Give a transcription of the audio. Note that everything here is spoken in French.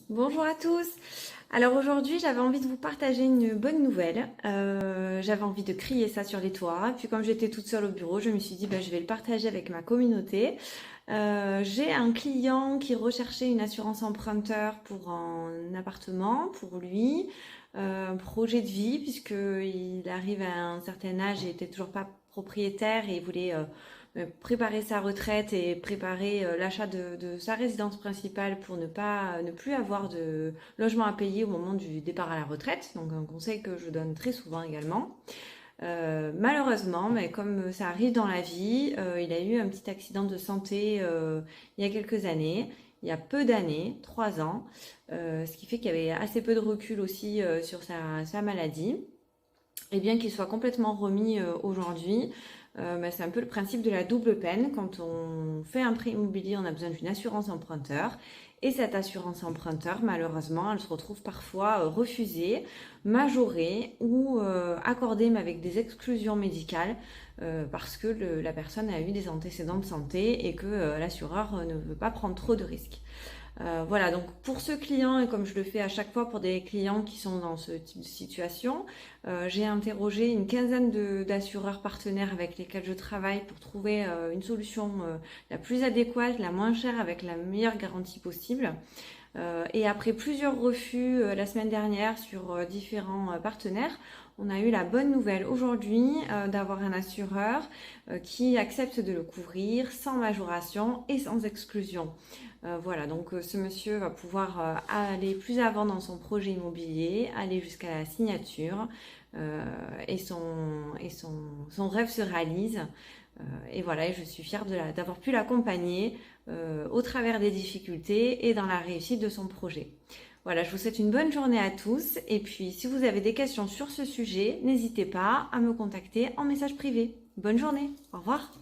Bonjour à tous. Alors aujourd'hui, j'avais envie de vous partager une bonne nouvelle. J'avais envie de crier ça sur les toits. Puis comme j'étais toute seule au bureau, je me suis dit je vais le partager avec ma communauté. J'ai un client qui recherchait une assurance emprunteur pour un appartement pour lui, un projet de vie puisqu'il arrive à un certain âge et était toujours pas propriétaire et il voulait préparer sa retraite et préparer l'achat de sa résidence principale pour ne plus avoir de logement à payer au moment du départ à la retraite. Donc un conseil que je donne très souvent également. Malheureusement, mais comme ça arrive dans la vie, il a eu un petit accident de santé il y a quelques années, il y a peu d'années, 3 ans, ce qui fait qu'il y avait assez peu de recul aussi sur sa maladie. Et bien qu'il soit complètement remis aujourd'hui, c'est un peu le principe de la double peine. Quand on fait un prêt immobilier, on a besoin d'une assurance emprunteur. Et cette assurance emprunteur, malheureusement, elle se retrouve parfois refusée, majorée ou accordée, mais avec des exclusions médicales, parce que la personne a eu des antécédents de santé et que l'assureur ne veut pas prendre trop de risques. Voilà, donc pour ce client, et comme je le fais à chaque fois pour des clients qui sont dans ce type de situation, j'ai interrogé une quinzaine d'assureurs partenaires avec lesquels je travaille pour trouver une solution la plus adéquate, la moins chère, avec la meilleure garantie possible. Et après plusieurs refus la semaine dernière sur différents partenaires, on a eu la bonne nouvelle aujourd'hui d'avoir un assureur qui accepte de le couvrir sans majoration et sans exclusion. Voilà, donc ce monsieur va pouvoir aller plus avant dans son projet immobilier, aller jusqu'à la signature et son rêve se réalise. Et voilà, et je suis fière d'avoir pu l'accompagner au travers des difficultés et dans la réussite de son projet. Voilà, je vous souhaite une bonne journée à tous. Et puis, si vous avez des questions sur ce sujet, n'hésitez pas à me contacter en message privé. Bonne journée, au revoir.